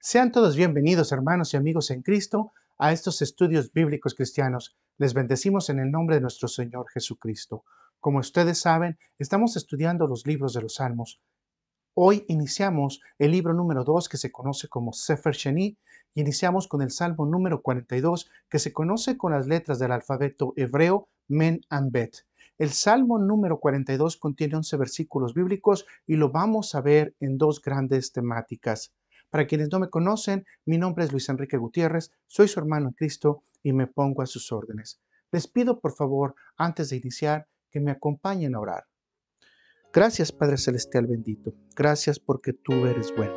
Sean todos bienvenidos, hermanos y amigos en Cristo, a estos estudios bíblicos cristianos. Les bendecimos en el nombre de nuestro Señor Jesucristo. Como ustedes saben, estamos estudiando los libros de los Salmos. Hoy iniciamos el libro número 2, que se conoce como Sefer Sheni, y iniciamos con el Salmo número 42, que se conoce con las letras del alfabeto hebreo Men and Bet. El Salmo número 42 contiene 11 versículos bíblicos y lo vamos a ver en dos grandes temáticas. Para quienes no me conocen, mi nombre es Luis Enrique Gutiérrez, soy su hermano en Cristo y me pongo a sus órdenes. Les pido por favor, antes de iniciar, que me acompañen a orar. Gracias, Padre Celestial bendito. Gracias porque tú eres bueno.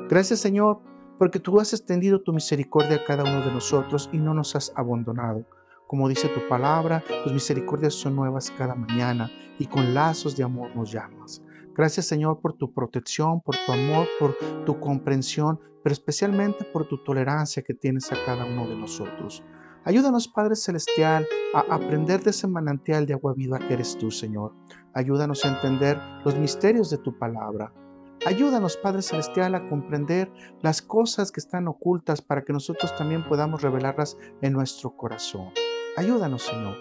Gracias, Señor, porque tú has extendido tu misericordia a cada uno de nosotros y no nos has abandonado. Como dice tu palabra, tus misericordias son nuevas cada mañana y con lazos de amor nos llamas. Gracias, Señor, por tu protección, por tu amor, por tu comprensión, pero especialmente por tu tolerancia que tienes a cada uno de nosotros. Ayúdanos, Padre Celestial, a aprender de ese manantial de agua viva que eres tú, Señor. Ayúdanos a entender los misterios de tu palabra. Ayúdanos, Padre Celestial, a comprender las cosas que están ocultas para que nosotros también podamos revelarlas en nuestro corazón. Ayúdanos, Señor,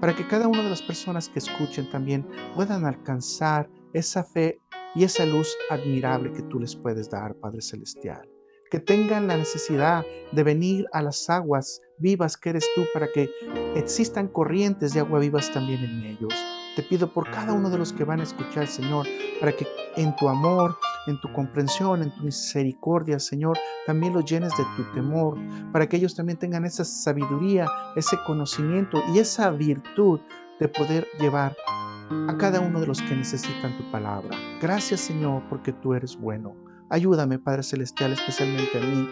para que cada una de las personas que escuchen también puedan alcanzar esa fe y esa luz admirable que tú les puedes dar, Padre Celestial. Que tengan la necesidad de venir a las aguas vivas que eres tú para que existan corrientes de agua vivas también en ellos. Te pido por cada uno de los que van a escuchar, Señor, para que en tu amor, en tu comprensión, en tu misericordia, Señor, también los llenes de tu temor, para que ellos también tengan esa sabiduría, ese conocimiento y esa virtud de poder llevar a cada uno de los que necesitan tu palabra. Gracias, Señor, porque tú eres bueno. Ayúdame, Padre Celestial, especialmente a mí,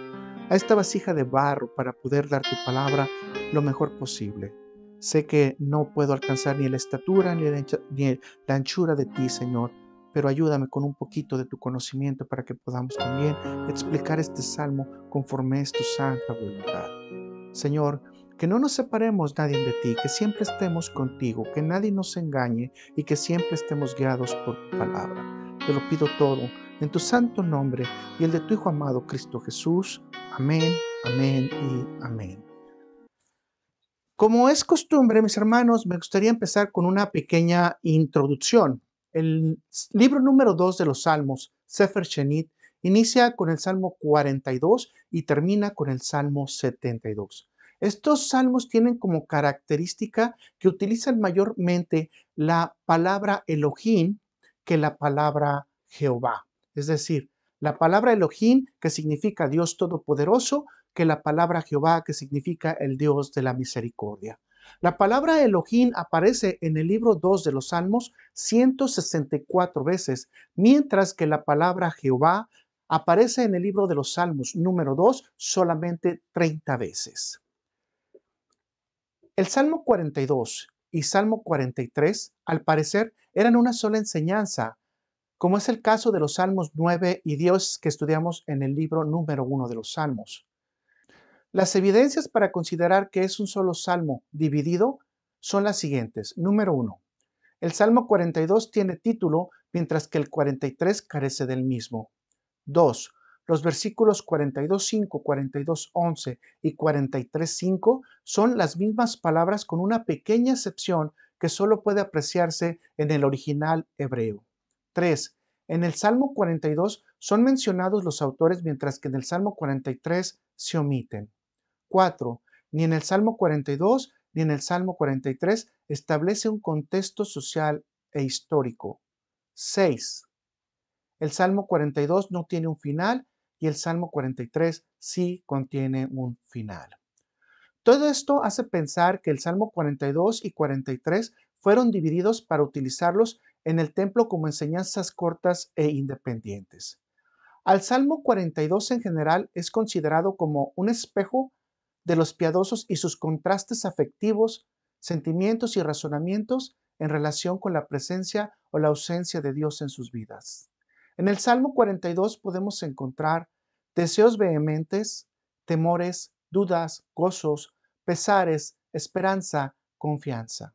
a esta vasija de barro para poder dar tu palabra lo mejor posible. Sé que no puedo alcanzar ni la estatura ni la anchura de ti, Señor, pero ayúdame con un poquito de tu conocimiento para que podamos también explicar este salmo conforme es tu santa voluntad. Señor, que no nos separemos nadie de ti, que siempre estemos contigo, que nadie nos engañe y que siempre estemos guiados por tu palabra. Te lo pido todo en tu santo nombre y el de tu Hijo amado Cristo Jesús. Amén, amén y amén. Como es costumbre, mis hermanos, me gustaría empezar con una pequeña introducción. El libro número 2 de los Salmos, Sefer Shenit, inicia con el Salmo 42 y termina con el Salmo 72. Estos salmos tienen como característica que utilizan mayormente la palabra Elohim que la palabra Jehová. Es decir, la palabra Elohim, que significa Dios Todopoderoso, que la palabra Jehová, que significa el Dios de la misericordia. La palabra Elohim aparece en el libro 2 de los Salmos 164 veces, mientras que la palabra Jehová aparece en el libro de los Salmos número 2 solamente 30 veces. El Salmo 42 y Salmo 43, al parecer, eran una sola enseñanza, como es el caso de los Salmos 9 y 10 que estudiamos en el libro número 1 de los Salmos. Las evidencias para considerar que es un solo salmo dividido son las siguientes. Número 1. El Salmo 42 tiene título, mientras que el 43 carece del mismo. 2. Los versículos 42.5, 42.11 y 43.5 son las mismas palabras con una pequeña excepción que solo puede apreciarse en el original hebreo. 3. En el Salmo 42 son mencionados los autores, mientras que en el Salmo 43 se omiten. 4. Ni en el Salmo 42 ni en el Salmo 43 establece un contexto social e histórico. 6. El Salmo 42 no tiene un final y el Salmo 43 sí contiene un final. Todo esto hace pensar que el Salmo 42 y 43 fueron divididos para utilizarlos en el templo como enseñanzas cortas e independientes. Al Salmo 42 en general es considerado como un espejo de los piadosos y sus contrastes afectivos, sentimientos y razonamientos en relación con la presencia o la ausencia de Dios en sus vidas. En el Salmo 42 podemos encontrar deseos vehementes, temores, dudas, gozos, pesares, esperanza, confianza.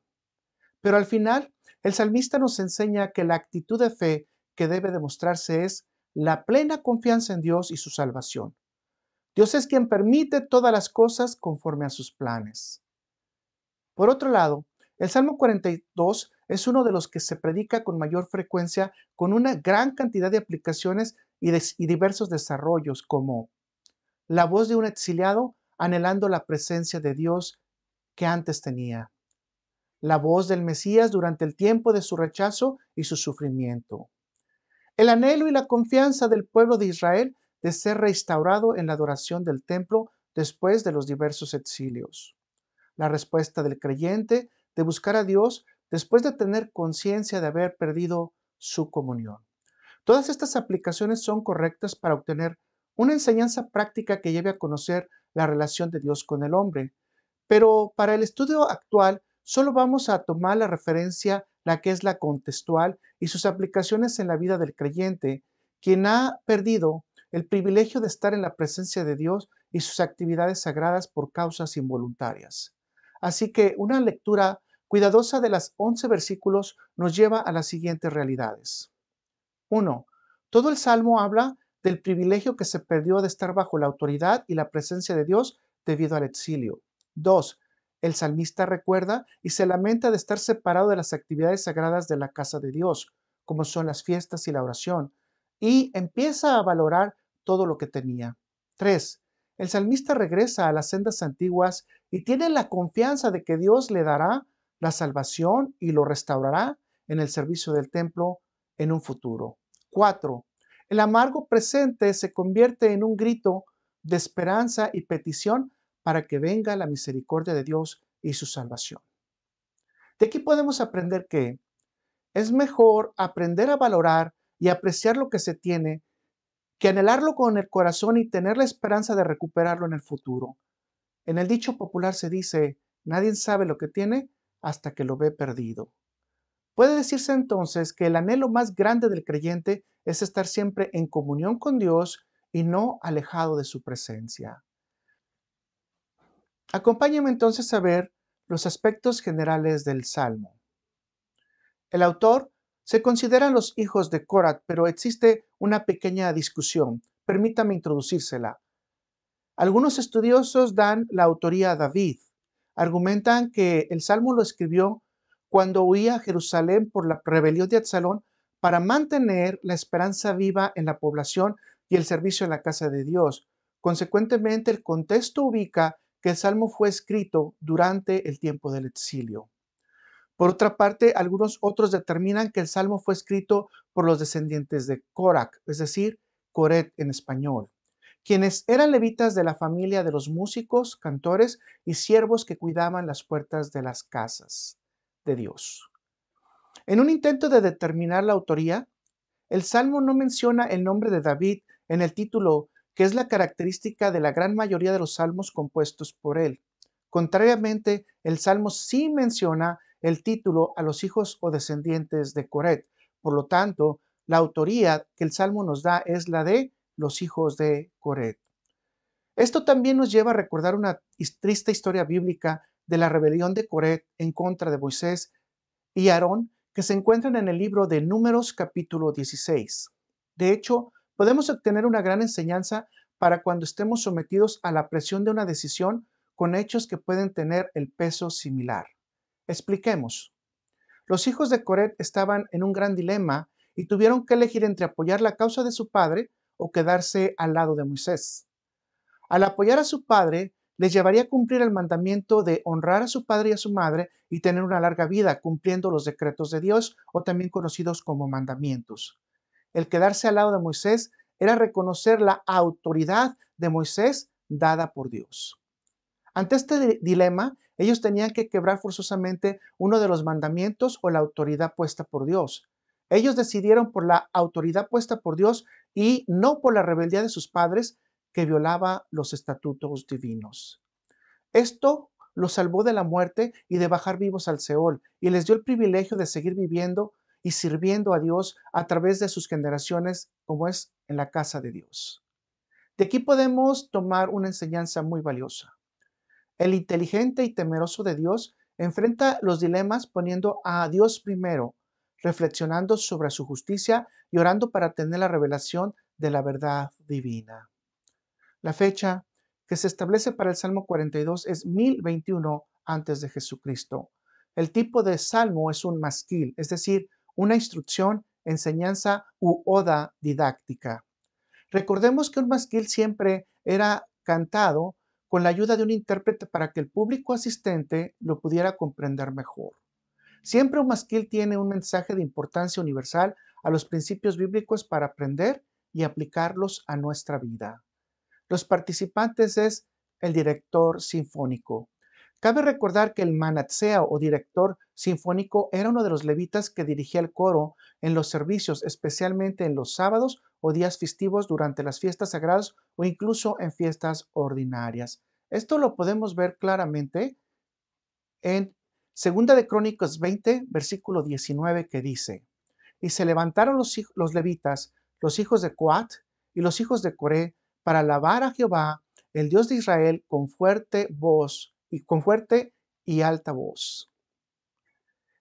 Pero al final, el salmista nos enseña que la actitud de fe que debe demostrarse es la plena confianza en Dios y su salvación. Dios es quien permite todas las cosas conforme a sus planes. Por otro lado, el Salmo 42 es uno de los que se predica con mayor frecuencia, con una gran cantidad de aplicaciones y diversos desarrollos, como la voz de un exiliado anhelando la presencia de Dios que antes tenía, la voz del Mesías durante el tiempo de su rechazo y su sufrimiento, el anhelo y la confianza del pueblo de Israel de ser restaurado en la adoración del templo después de los diversos exilios, la respuesta del creyente de buscar a Dios después de tener conciencia de haber perdido su comunión. Todas estas aplicaciones son correctas para obtener una enseñanza práctica que lleve a conocer la relación de Dios con el hombre. Pero para el estudio actual, solo vamos a tomar la referencia, la que es la contextual, y sus aplicaciones en la vida del creyente, quien ha perdido el privilegio de estar en la presencia de Dios y sus actividades sagradas por causas involuntarias. Así que una lectura cuidadosa de las 11 versículos nos lleva a las siguientes realidades. 1. Todo el Salmo habla del privilegio que se perdió de estar bajo la autoridad y la presencia de Dios debido al exilio. 2. El salmista recuerda y se lamenta de estar separado de las actividades sagradas de la casa de Dios, como son las fiestas y la oración, y empieza a valorar todo lo que tenía. 3. El salmista regresa a las sendas antiguas y tiene la confianza de que Dios le dará la salvación y lo restaurará en el servicio del templo en un futuro. 4. El amargo presente se convierte en un grito de esperanza y petición para que venga la misericordia de Dios y su salvación. De aquí podemos aprender que es mejor aprender a valorar y apreciar lo que se tiene que anhelarlo con el corazón y tener la esperanza de recuperarlo en el futuro. En el dicho popular se dice, nadie sabe lo que tiene hasta que lo ve perdido. Puede decirse entonces que el anhelo más grande del creyente es estar siempre en comunión con Dios y no alejado de su presencia. Acompáñenme entonces a ver los aspectos generales del Salmo. El autor se consideran los hijos de Corat, pero existe una pequeña discusión. Permítame introducírsela. Algunos estudiosos dan la autoría a David. Argumentan que el Salmo lo escribió cuando huía a Jerusalén por la rebelión de Absalón para mantener la esperanza viva en la población y el servicio en la casa de Dios. Consecuentemente, el contexto ubica que el Salmo fue escrito durante el tiempo del exilio. Por otra parte, algunos otros determinan que el Salmo fue escrito por los descendientes de Corach, es decir, Coret en español, quienes eran levitas de la familia de los músicos, cantores y siervos que cuidaban las puertas de las casas de Dios. En un intento de determinar la autoría, el Salmo no menciona el nombre de David en el título, que es la característica de la gran mayoría de los salmos compuestos por él. Contrariamente, el Salmo sí menciona el título a los hijos o descendientes de Coret. Por lo tanto, la autoría que el Salmo nos da es la de los hijos de Coret. Esto también nos lleva a recordar una triste historia bíblica de la rebelión de Coret en contra de Moisés y Aarón, que se encuentran en el libro de Números capítulo 16. De hecho, podemos obtener una gran enseñanza para cuando estemos sometidos a la presión de una decisión con hechos que pueden tener el peso similar. Expliquemos. Los hijos de Coret estaban en un gran dilema y tuvieron que elegir entre apoyar la causa de su padre o quedarse al lado de Moisés. Al apoyar a su padre, les llevaría a cumplir el mandamiento de honrar a su padre y a su madre y tener una larga vida cumpliendo los decretos de Dios, o también conocidos como mandamientos. El quedarse al lado de Moisés era reconocer la autoridad de Moisés dada por Dios. Ante este dilema, ellos tenían que quebrar forzosamente uno de los mandamientos o la autoridad puesta por Dios. Ellos decidieron por la autoridad puesta por Dios y no por la rebeldía de sus padres, que violaba los estatutos divinos. Esto los salvó de la muerte y de bajar vivos al Seol, y les dio el privilegio de seguir viviendo y sirviendo a Dios a través de sus generaciones, como es en la casa de Dios. De aquí podemos tomar una enseñanza muy valiosa. El inteligente y temeroso de Dios enfrenta los dilemas poniendo a Dios primero, reflexionando sobre su justicia y orando para tener la revelación de la verdad divina. La fecha que se establece para el Salmo 42 es 1021 antes de Jesucristo. El tipo de salmo es un masquil, es decir, una instrucción, enseñanza u oda didáctica. Recordemos que un masquil siempre era cantado con la ayuda de un intérprete para que el público asistente lo pudiera comprender mejor. Siempre un masquil tiene un mensaje de importancia universal a los principios bíblicos para aprender y aplicarlos a nuestra vida. Los participantes es el director sinfónico. Cabe recordar que el manatseo o director sinfónico era uno de los levitas que dirigía el coro en los servicios, especialmente en los sábados o días festivos durante las fiestas sagradas o incluso en fiestas ordinarias. Esto lo podemos ver claramente en Segunda de Crónicas 20, versículo 19, que dice: Y se levantaron los levitas, los hijos de Coat y los hijos de Coré, para alabar a Jehová, el Dios de Israel, con fuerte y alta voz.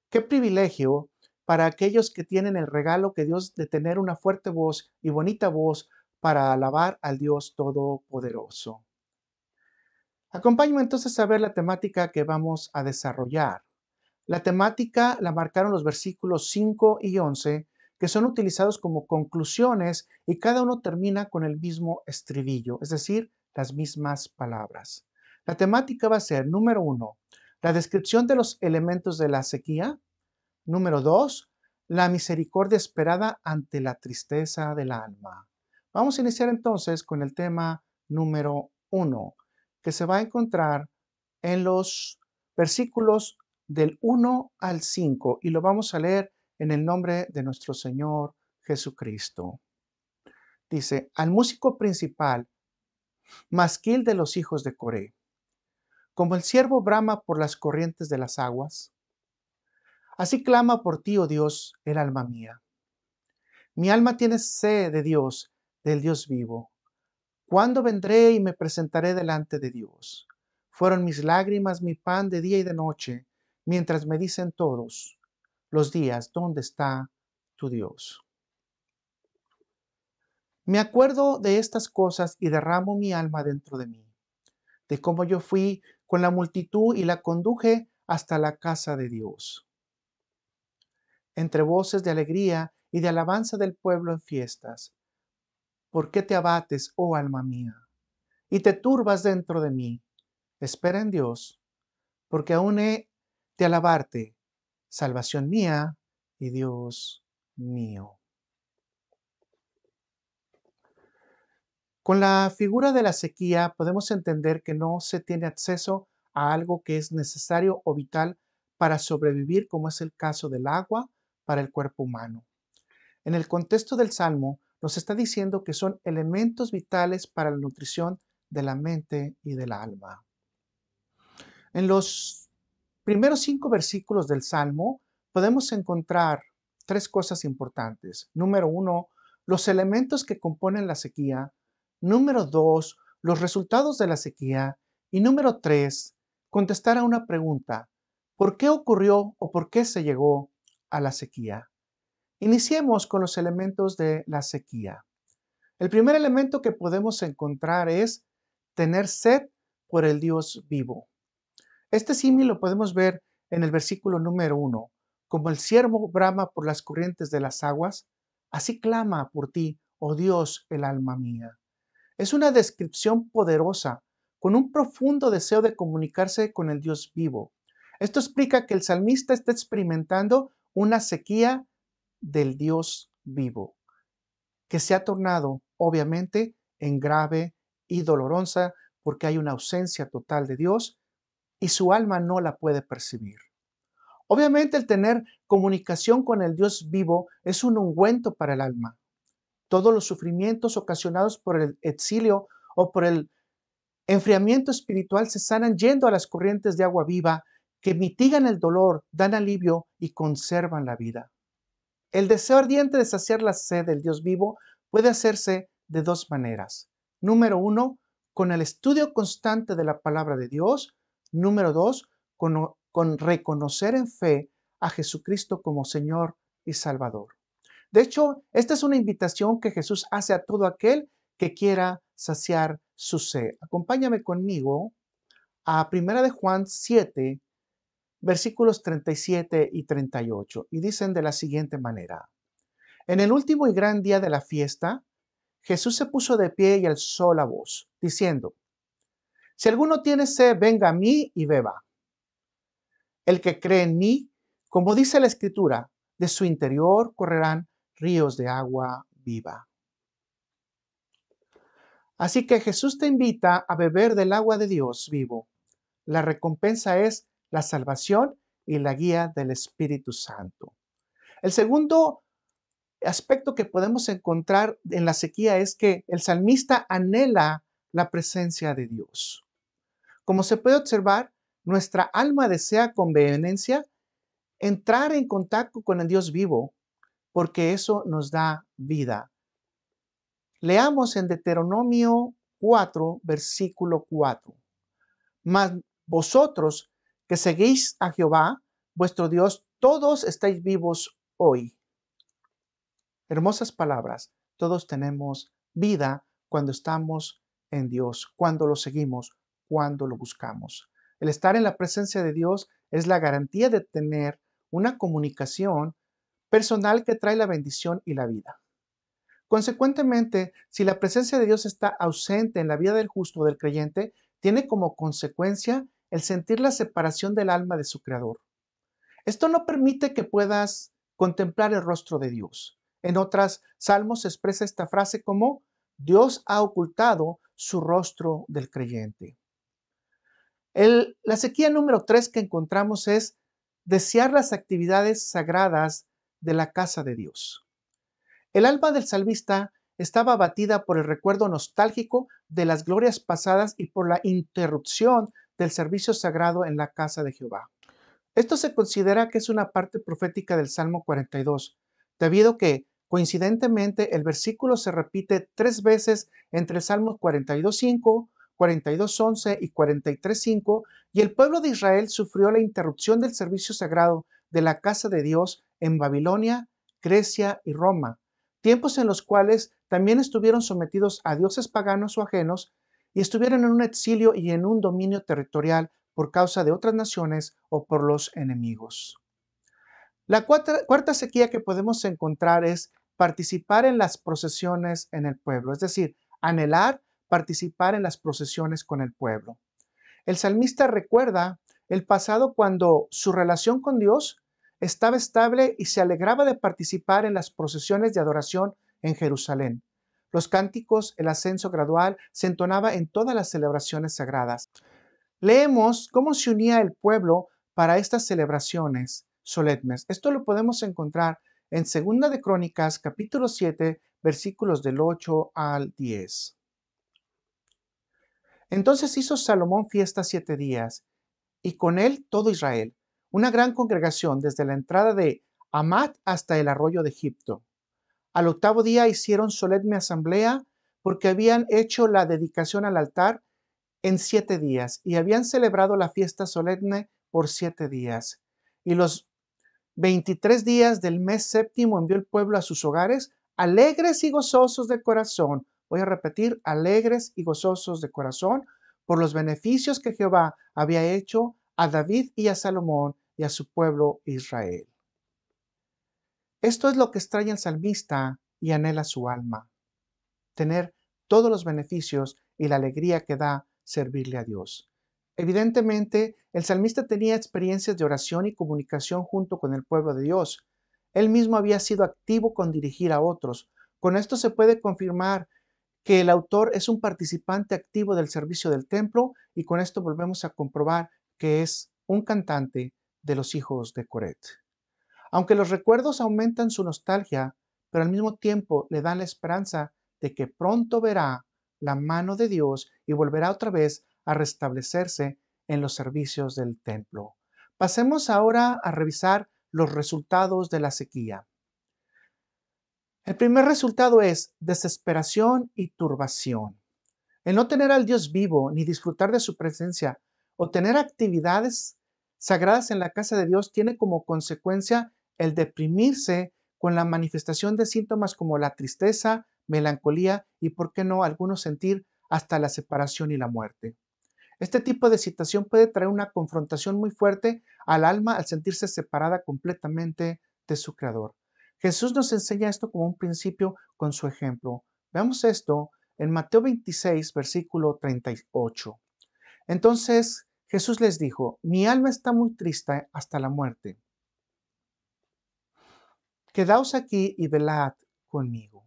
Qué privilegio para aquellos que tienen el regalo que Dios de tener una fuerte voz y bonita voz para alabar al Dios Todopoderoso. Acompáñenme entonces a ver la temática que vamos a desarrollar. La temática la marcaron los versículos 5 y 11, que son utilizados como conclusiones y cada uno termina con el mismo estribillo, es decir, las mismas palabras. La temática va a ser, número 1, la descripción de los elementos de la sequía. Número 2, la misericordia esperada ante la tristeza del alma. Vamos a iniciar entonces con el tema número 1, que se va a encontrar en los versículos del 1 al 5 y lo vamos a leer en el nombre de nuestro Señor Jesucristo. Dice: al músico principal, masquil de los hijos de Coré, como el ciervo brama por las corrientes de las aguas, así clama por ti, oh Dios, el alma mía. Mi alma tiene sed de Dios, del Dios vivo. ¿Cuándo vendré y me presentaré delante de Dios? Fueron mis lágrimas mi pan de día y de noche, mientras me dicen todos los días: ¿dónde está tu Dios? Me acuerdo de estas cosas y derramo mi alma dentro de mí, de cómo yo fui con la multitud y la conduje hasta la casa de Dios. Entre voces de alegría y de alabanza del pueblo en fiestas. ¿Por qué te abates, oh alma mía, y te turbas dentro de mí? Espera en Dios, porque aún he de alabarte, salvación mía y Dios mío. Con la figura de la sequía podemos entender que no se tiene acceso a algo que es necesario o vital para sobrevivir, como es el caso del agua para el cuerpo humano. En el contexto del Salmo, nos está diciendo que son elementos vitales para la nutrición de la mente y del alma. En los primeros 5 versículos del Salmo podemos encontrar 3 cosas importantes. Número 1, los elementos que componen la sequía. Número 2, los resultados de la sequía. Y número 3, contestar a una pregunta: ¿por qué ocurrió o por qué se llegó a la sequía? Iniciemos con los elementos de la sequía. El primer elemento que podemos encontrar es tener sed por el Dios vivo. Este símil lo podemos ver en el versículo número 1. Como el ciervo brama por las corrientes de las aguas, así clama por ti, oh Dios, el alma mía. Es una descripción poderosa, con un profundo deseo de comunicarse con el Dios vivo. Esto explica que el salmista está experimentando una sequía del Dios vivo, que se ha tornado, obviamente, en grave y dolorosa porque hay una ausencia total de Dios y su alma no la puede percibir. Obviamente, el tener comunicación con el Dios vivo es un ungüento para el alma. Todos los sufrimientos ocasionados por el exilio o por el enfriamiento espiritual se sanan yendo a las corrientes de agua viva que mitigan el dolor, dan alivio y conservan la vida. El deseo ardiente de saciar la sed del Dios vivo puede hacerse de 2 maneras. Número 1, con el estudio constante de la palabra de Dios. Número 2, con reconocer en fe a Jesucristo como Señor y Salvador. De hecho, esta es una invitación que Jesús hace a todo aquel que quiera saciar su sed. Acompáñame conmigo a 1 de Juan 7, versículos 37 y 38, y dicen de la siguiente manera: En el último y gran día de la fiesta, Jesús se puso de pie y alzó la voz, diciendo: Si alguno tiene sed, venga a mí y beba. El que cree en mí, como dice la Escritura, de su interior correrán ríos de agua viva. Así que Jesús te invita a beber del agua de Dios vivo. La recompensa es la salvación y la guía del Espíritu Santo. El segundo aspecto que podemos encontrar en la sequía es que el salmista anhela la presencia de Dios. Como se puede observar, nuestra alma desea con vehemencia entrar en contacto con el Dios vivo, porque eso nos da vida. Leamos en Deuteronomio 4, versículo 4. Mas vosotros que seguís a Jehová, vuestro Dios, todos estáis vivos hoy. Hermosas palabras. Todos tenemos vida cuando estamos en Dios, cuando lo seguimos, cuando lo buscamos. El estar en la presencia de Dios es la garantía de tener una comunicación personal que trae la bendición y la vida. Consecuentemente, si la presencia de Dios está ausente en la vida del justo o del creyente, tiene como consecuencia el sentir la separación del alma de su Creador. Esto no permite que puedas contemplar el rostro de Dios. En otros salmos se expresa esta frase como: Dios ha ocultado su rostro del creyente. La sequía número 3 que encontramos es desear las actividades sagradas de la casa de Dios. El alma del salmista estaba abatida por el recuerdo nostálgico de las glorias pasadas y por la interrupción del servicio sagrado en la casa de Jehová. Esto se considera que es una parte profética del Salmo 42, debido a que, coincidentemente, el versículo se repite 3 veces entre el Salmo 42.5, 42.11 y 43.5, y el pueblo de Israel sufrió la interrupción del servicio sagrado de la casa de Dios en Babilonia, Grecia y Roma, tiempos en los cuales también estuvieron sometidos a dioses paganos o ajenos y estuvieron en un exilio y en un dominio territorial por causa de otras naciones o por los enemigos. La cuarta sequía que podemos encontrar es participar en las procesiones en el pueblo, es decir, anhelar participar en las procesiones con el pueblo. El salmista recuerda el pasado cuando su relación con Dios estaba estable y se alegraba de participar en las procesiones de adoración en Jerusalén. Los cánticos, el ascenso gradual se entonaba en todas las celebraciones sagradas. Leemos cómo se unía el pueblo para estas celebraciones solemnes. Esto lo podemos encontrar en 2 de Crónicas, capítulo 7, versículos del 8 al 10. Entonces hizo Salomón fiesta 7 días, y con él todo Israel, una gran congregación desde la entrada de Hamat hasta el arroyo de Egipto. Al octavo día hicieron solemne asamblea porque habían hecho la dedicación al altar en 7 días y habían celebrado la fiesta solemne por 7 días. Y los 23 días del mes séptimo envió el pueblo a sus hogares, alegres y gozosos de corazón. Voy a repetir: alegres y gozosos de corazón por los beneficios que Jehová había hecho a David y a Salomón y a su pueblo Israel. Esto es lo que extraña el salmista y anhela su alma: tener todos los beneficios y la alegría que da servirle a Dios. Evidentemente, el salmista tenía experiencias de oración y comunicación junto con el pueblo de Dios. Él mismo había sido activo con dirigir a otros. Con esto se puede confirmar que el autor es un participante activo del servicio del templo, y con esto volvemos a comprobar que es un cantante de los hijos de Coret. Aunque los recuerdos aumentan su nostalgia, pero al mismo tiempo le dan la esperanza de que pronto verá la mano de Dios y volverá otra vez a restablecerse en los servicios del templo. Pasemos ahora a revisar los resultados de la sequía. El primer resultado es desesperación y turbación. El no tener al Dios vivo ni disfrutar de su presencia o tener actividades sagradas en la casa de Dios tiene como consecuencia el deprimirse con la manifestación de síntomas como la tristeza, melancolía y, por qué no, algunos sentir hasta la separación y la muerte. Este tipo de situación puede traer una confrontación muy fuerte al alma al sentirse separada completamente de su Creador. Jesús nos enseña esto como un principio con su ejemplo. Veamos esto en Mateo 26, versículo 38. Entonces Jesús les dijo: mi alma está muy triste hasta la muerte. Quedaos aquí y velad conmigo.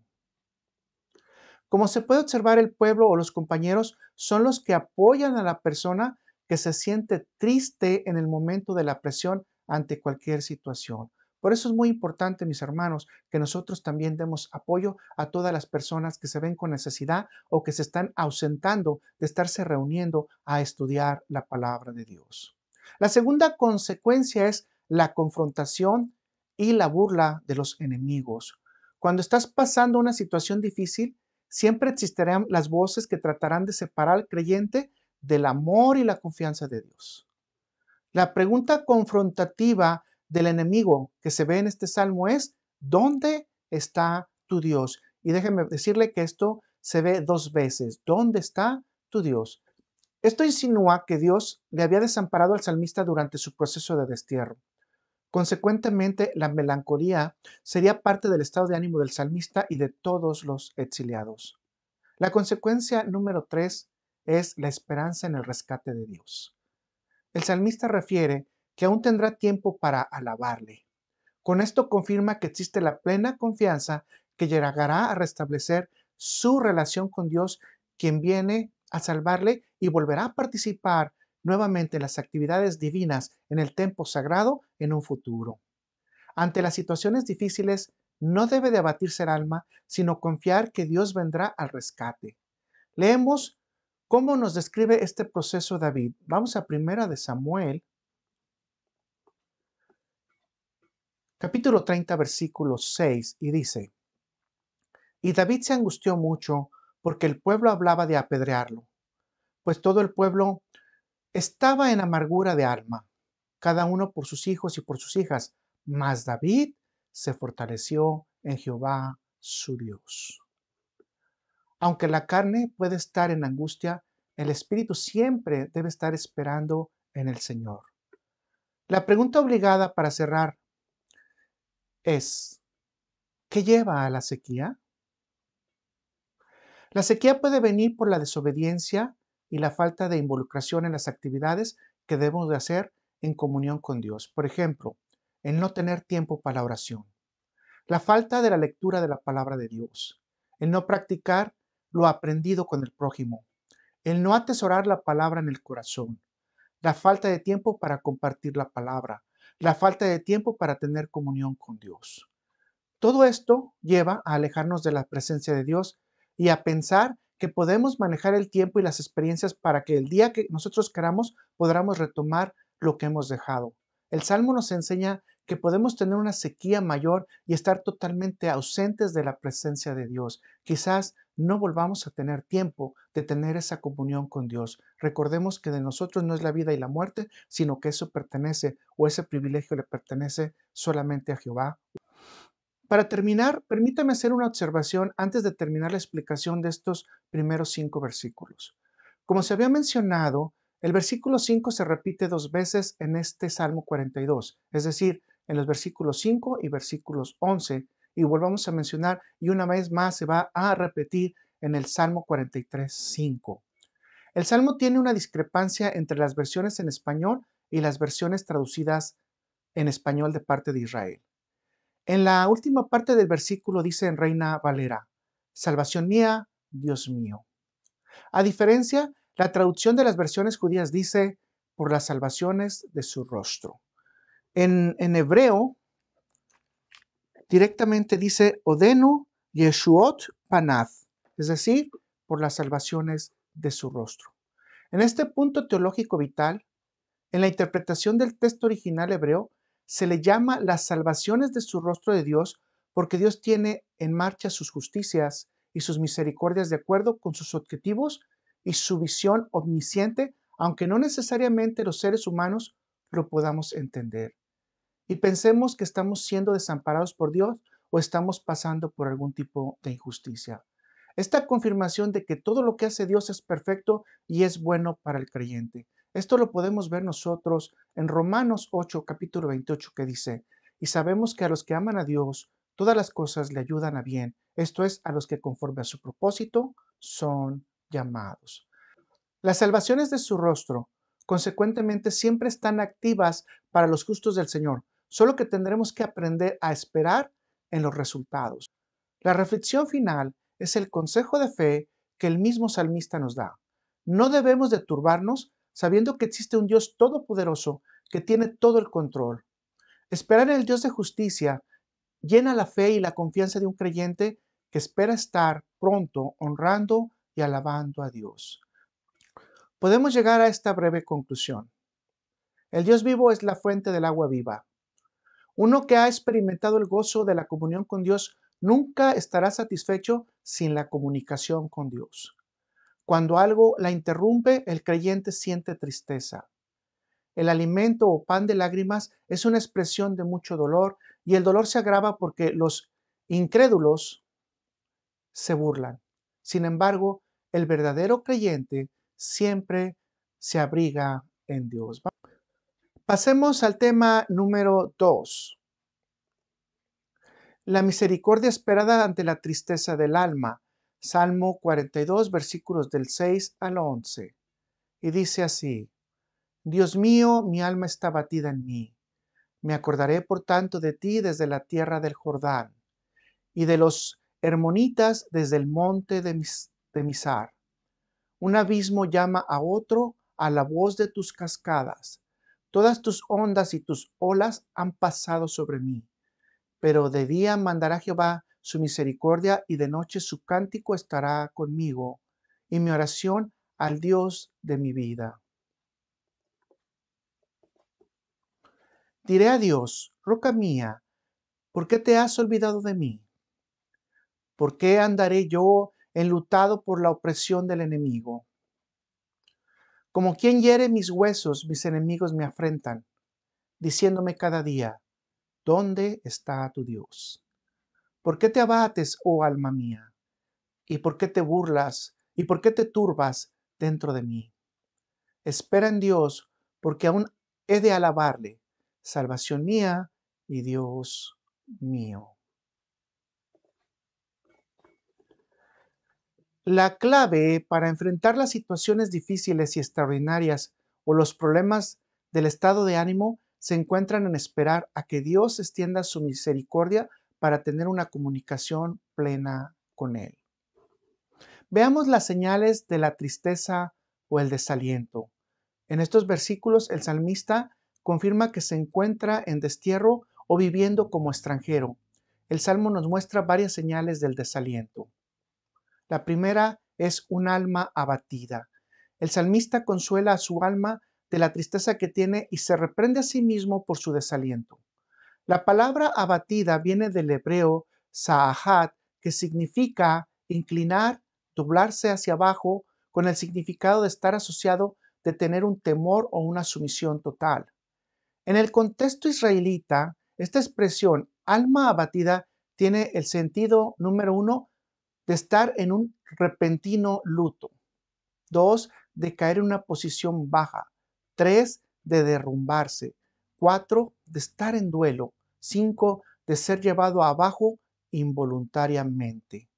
Como se puede observar, el pueblo o los compañeros son los que apoyan a la persona que se siente triste en el momento de la presión ante cualquier situación. Por eso es muy importante, mis hermanos, que nosotros también demos apoyo a todas las personas que se ven con necesidad o que se están ausentando de estarse reuniendo a estudiar la palabra de Dios. La segunda consecuencia es la confrontación y la burla de los enemigos. Cuando estás pasando una situación difícil, siempre existirán las voces que tratarán de separar al creyente del amor y la confianza de Dios. La pregunta confrontativa del enemigo que se ve en este salmo es: ¿dónde está tu Dios? Y déjeme decirle que esto se ve dos veces. ¿Dónde está tu Dios? Esto insinúa que Dios le había desamparado al salmista durante su proceso de destierro. Consecuentemente, la melancolía sería parte del estado de ánimo del salmista y de todos los exiliados. La consecuencia número 3 es la esperanza en el rescate de Dios. El salmista refiere que aún tendrá tiempo para alabarle. Con esto confirma que existe la plena confianza que llegará a restablecer su relación con Dios, quien viene a salvarle y volverá a participar nuevamente en las actividades divinas en el templo sagrado en un futuro. Ante las situaciones difíciles, no debe de abatirse el alma, sino confiar que Dios vendrá al rescate. Leemos cómo nos describe este proceso David. Vamos a Primera de Samuel, capítulo 30, versículo 6, y dice: y David se angustió mucho porque el pueblo hablaba de apedrearlo, pues todo el pueblo estaba en amargura de alma, cada uno por sus hijos y por sus hijas, mas David se fortaleció en Jehová su Dios. Aunque la carne puede estar en angustia, el espíritu siempre debe estar esperando en el Señor. La pregunta obligada para cerrar es: ¿qué lleva a la sequía? La sequía puede venir por la desobediencia y la falta de involucración en las actividades que debemos de hacer en comunión con Dios. Por ejemplo, el no tener tiempo para la oración, la falta de la lectura de la palabra de Dios, el no practicar lo aprendido con el prójimo, el no atesorar la palabra en el corazón, la falta de tiempo para compartir la palabra, la falta de tiempo para tener comunión con Dios. Todo esto lleva a alejarnos de la presencia de Dios y a pensar que podemos manejar el tiempo y las experiencias para que el día que nosotros queramos podamos retomar lo que hemos dejado. El Salmo nos enseña que podemos tener una sequía mayor y estar totalmente ausentes de la presencia de Dios. Quizás no volvamos a tener tiempo de tener esa comunión con Dios. Recordemos que de nosotros no es la vida y la muerte, sino que eso pertenece, o ese privilegio le pertenece solamente a Jehová. Para terminar, permítame hacer una observación antes de terminar la explicación de estos primeros 5 versículos. Como se había mencionado, el versículo 5 se repite 2 veces en este Salmo 42, es decir, en los versículos 5 y versículos 11, y volvamos a mencionar, y una vez más se va a repetir en el Salmo 43, 5. El Salmo tiene una discrepancia entre las versiones en español y las versiones traducidas en español de parte de Israel. En la última parte del versículo dice en Reina Valera: salvación mía, Dios mío. A diferencia, la traducción de las versiones judías dice: por las salvaciones de su rostro. En hebreo, directamente dice Odenu Yeshuot Panav, es decir, por las salvaciones de su rostro. En este punto teológico vital, en la interpretación del texto original hebreo, se le llama las salvaciones de su rostro de Dios porque Dios tiene en marcha sus justicias y sus misericordias de acuerdo con sus objetivos y su visión omnisciente, aunque no necesariamente los seres humanos lo podamos entender. Y pensemos que estamos siendo desamparados por Dios o estamos pasando por algún tipo de injusticia. Esta confirmación de que todo lo que hace Dios es perfecto y es bueno para el creyente. Esto lo podemos ver nosotros en Romanos 8, capítulo 28, que dice, y sabemos que a los que aman a Dios, todas las cosas le ayudan a bien, esto es, a los que conforme a su propósito son llamados. Las salvaciones de su rostro, consecuentemente, siempre están activas para los justos del Señor, solo que tendremos que aprender a esperar en los resultados. La reflexión final es el consejo de fe que el mismo salmista nos da. No debemos de turbarnos sabiendo que existe un Dios todopoderoso que tiene todo el control. Esperar en el Dios de justicia llena la fe y la confianza de un creyente que espera estar pronto honrando y alabando a Dios. Podemos llegar a esta breve conclusión. El Dios vivo es la fuente del agua viva. Uno que ha experimentado el gozo de la comunión con Dios nunca estará satisfecho sin la comunicación con Dios. Cuando algo la interrumpe, el creyente siente tristeza. El alimento o pan de lágrimas es una expresión de mucho dolor y el dolor se agrava porque los incrédulos se burlan. Sin embargo, el verdadero creyente siempre se abriga en Dios. Pasemos al tema número 2. La misericordia esperada ante la tristeza del alma. Salmo 42, versículos del 6 al 11. Y dice así, Dios mío, mi alma está batida en mí. Me acordaré por tanto de ti desde la tierra del Jordán y de los hermonitas desde el monte de Misar. Un abismo llama a otro a la voz de tus cascadas. Todas tus ondas y tus olas han pasado sobre mí. Pero de día mandará Jehová su misericordia y de noche su cántico estará conmigo y mi oración al Dios de mi vida. Diré a Dios, roca mía, ¿por qué te has olvidado de mí? ¿Por qué andaré yo enlutado por la opresión del enemigo? Como quien hiere mis huesos, mis enemigos me afrentan, diciéndome cada día, ¿dónde está tu Dios? ¿Por qué te abates, oh alma mía? ¿Y por qué te burlas? ¿Y por qué te turbas dentro de mí? Espera en Dios, porque aún he de alabarle, salvación mía y Dios mío. La clave para enfrentar las situaciones difíciles y extraordinarias o los problemas del estado de ánimo se encuentran en esperar a que Dios extienda su misericordia para tener una comunicación plena con Él. Veamos las señales de la tristeza o el desaliento. En estos versículos el salmista confirma que se encuentra en destierro o viviendo como extranjero. El salmo nos muestra varias señales del desaliento. La primera es un alma abatida. El salmista consuela a su alma de la tristeza que tiene y se reprende a sí mismo por su desaliento. La palabra abatida viene del hebreo sa'ahat, que significa inclinar, doblarse hacia abajo, con el significado de estar asociado de tener un temor o una sumisión total. En el contexto israelita, esta expresión alma abatida tiene el sentido número 1 de estar en un repentino luto, 2 de caer en una posición baja, 3 de derrumbarse, 4 de estar en duelo, 5 de ser llevado abajo involuntariamente.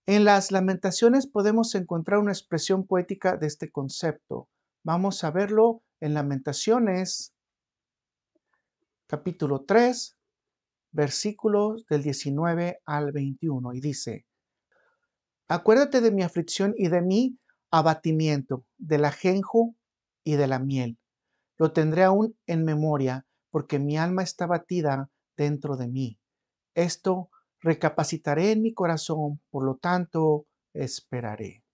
En las Lamentaciones podemos encontrar una expresión poética de este concepto. Vamos a verlo en Lamentaciones, capítulo 3, versículos del 19 al 21, y dice, Acuérdate de mi aflicción y de mi abatimiento, del ajenjo y de la miel. Lo tendré aún en memoria, porque mi alma está batida dentro de mí. Esto recapacitaré en mi corazón, por lo tanto, esperaré.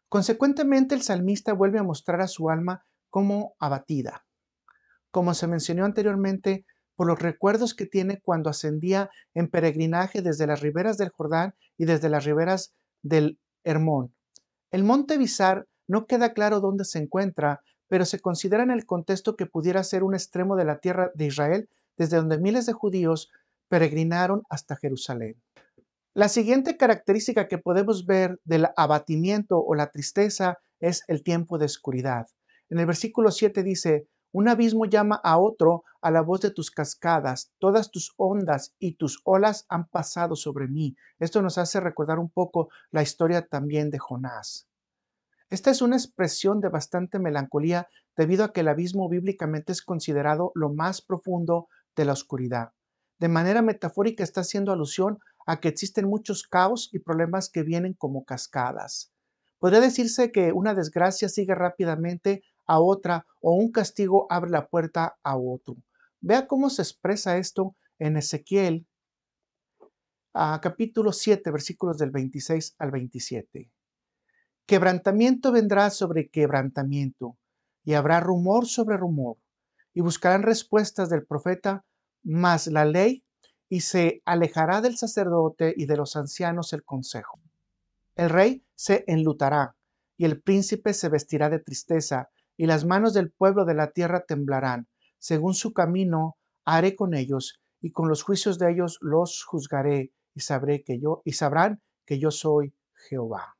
Consecuentemente, el salmista vuelve a mostrar a su alma como abatida. Como se mencionó anteriormente, por los recuerdos que tiene cuando ascendía en peregrinaje desde las riberas del Jordán y desde las riberas del Hermón. El monte Bizar no queda claro dónde se encuentra, pero se considera en el contexto que pudiera ser un extremo de la tierra de Israel, desde donde miles de judíos peregrinaron hasta Jerusalén. La siguiente característica que podemos ver del abatimiento o la tristeza es el tiempo de oscuridad. En el versículo 7 dice, un abismo llama a otro a la voz de tus cascadas, todas tus ondas y tus olas han pasado sobre mí. Esto nos hace recordar un poco la historia también de Jonás. Esta es una expresión de bastante melancolía debido a que el abismo bíblicamente es considerado lo más profundo de la oscuridad. De manera metafórica está haciendo alusión a que existen muchos caos y problemas que vienen como cascadas. Podría decirse que una desgracia sigue rápidamente a otra o un castigo abre la puerta a otro. Vea cómo se expresa esto en Ezequiel, capítulo 7, versículos del 26 al 27. Quebrantamiento vendrá sobre quebrantamiento, y habrá rumor sobre rumor, y buscarán respuestas del profeta, mas la ley, y se alejará del sacerdote y de los ancianos el consejo. El rey se enlutará, y el príncipe se vestirá de tristeza, y las manos del pueblo de la tierra temblarán. Según su camino haré con ellos, y con los juicios de ellos los juzgaré, y sabrán que yo soy Jehová.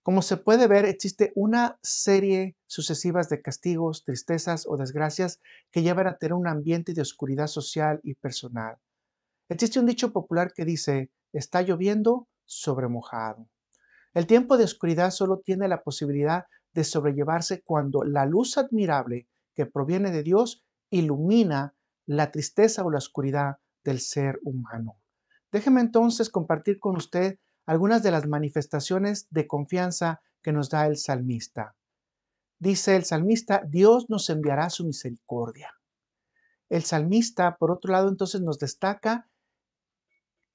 Como se puede ver, existe una serie sucesivas de castigos, tristezas o desgracias que llevan a tener un ambiente de oscuridad social y personal. Existe un dicho popular que dice, está lloviendo sobre mojado. El tiempo de oscuridad solo tiene la posibilidad de sobrellevarse cuando la luz admirable que proviene de Dios ilumina la tristeza o la oscuridad del ser humano. Déjeme entonces compartir con usted algunas de las manifestaciones de confianza que nos da el salmista. Dice el salmista, Dios nos enviará su misericordia. El salmista, por otro lado, entonces nos destaca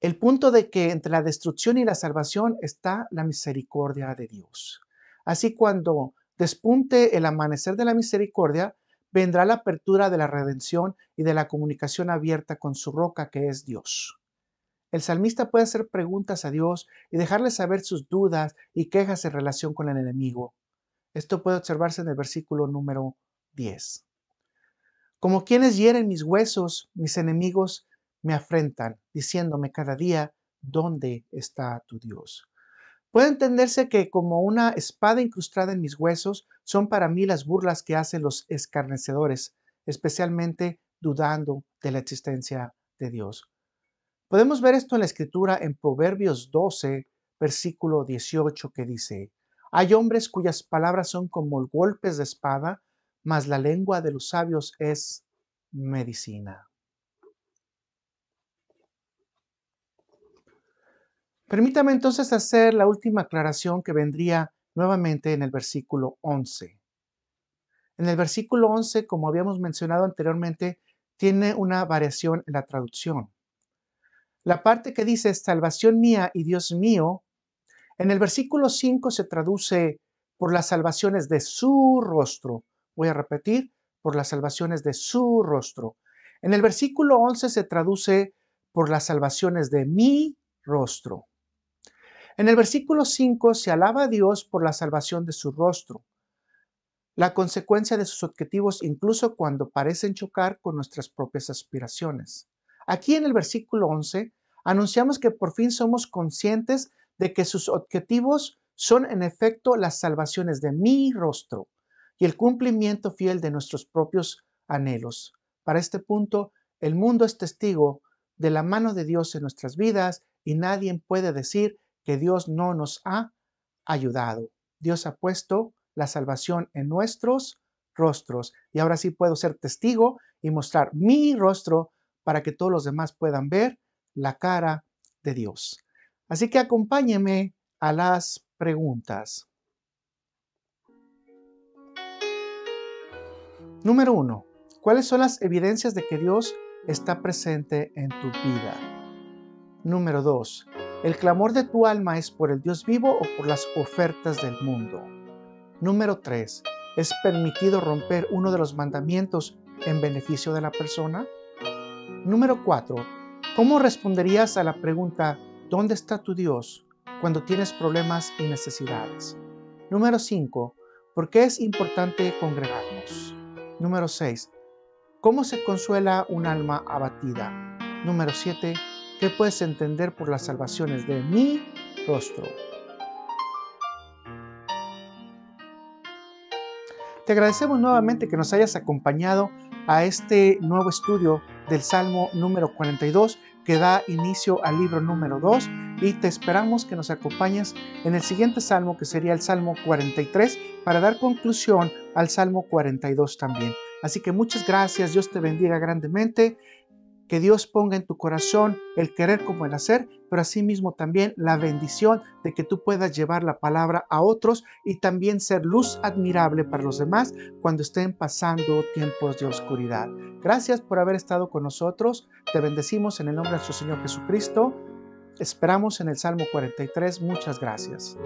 el punto de que entre la destrucción y la salvación está la misericordia de Dios. Así cuando despunte el amanecer de la misericordia, vendrá la apertura de la redención y de la comunicación abierta con su roca que es Dios. El salmista puede hacer preguntas a Dios y dejarle saber sus dudas y quejas en relación con el enemigo. Esto puede observarse en el versículo número 10. Como quienes hieren mis huesos, mis enemigos me afrentan, diciéndome cada día, ¿dónde está tu Dios? Puede entenderse que como una espada incrustada en mis huesos son para mí las burlas que hacen los escarnecedores, especialmente dudando de la existencia de Dios. Podemos ver esto en la escritura en Proverbios 12, versículo 18, que dice, hay hombres cuyas palabras son como golpes de espada, mas la lengua de los sabios es medicina. Permítame entonces hacer la última aclaración que vendría nuevamente en el versículo 11. En el versículo 11, como habíamos mencionado anteriormente, tiene una variación en la traducción. La parte que dice salvación mía y Dios mío, en el versículo 5 se traduce por las salvaciones de su rostro. Voy a repetir, por las salvaciones de su rostro. En el versículo 11 se traduce por las salvaciones de mi rostro. En el versículo 5 se alaba a Dios por la salvación de su rostro, la consecuencia de sus objetivos incluso cuando parecen chocar con nuestras propias aspiraciones. Aquí en el versículo 11 anunciamos que por fin somos conscientes de que sus objetivos son en efecto las salvaciones de mi rostro y el cumplimiento fiel de nuestros propios anhelos. Para este punto, el mundo es testigo de la mano de Dios en nuestras vidas y nadie puede decir que Dios no nos ha ayudado. Dios ha puesto la salvación en nuestros rostros y ahora sí puedo ser testigo y mostrar mi rostro para que todos los demás puedan ver la cara de Dios. Así que acompáñeme a las preguntas. Número 1. ¿Cuáles son las evidencias de que Dios está presente en tu vida? Número 2. ¿El clamor de tu alma es por el Dios vivo o por las ofertas del mundo? Número 3. ¿Es permitido romper uno de los mandamientos en beneficio de la persona? Número 4. ¿Cómo responderías a la pregunta ¿dónde está tu Dios? Cuando tienes problemas y necesidades? Número 5. ¿Por qué es importante congregarnos? Número 6. ¿Cómo se consuela un alma abatida? Número 7. ¿Qué puedes entender por las salvaciones de mi rostro? Te agradecemos nuevamente que nos hayas acompañado a este nuevo estudio del Salmo número 42 que da inicio al libro número 2 y te esperamos que nos acompañes en el siguiente salmo que sería el Salmo 43 para dar conclusión al Salmo 42 también. Así que muchas gracias, Dios te bendiga grandemente. Que Dios ponga en tu corazón el querer como el hacer, pero asimismo también la bendición de que tú puedas llevar la palabra a otros y también ser luz admirable para los demás cuando estén pasando tiempos de oscuridad. Gracias por haber estado con nosotros. Te bendecimos en el nombre de nuestro Señor Jesucristo. Esperamos en el Salmo 43. Muchas gracias.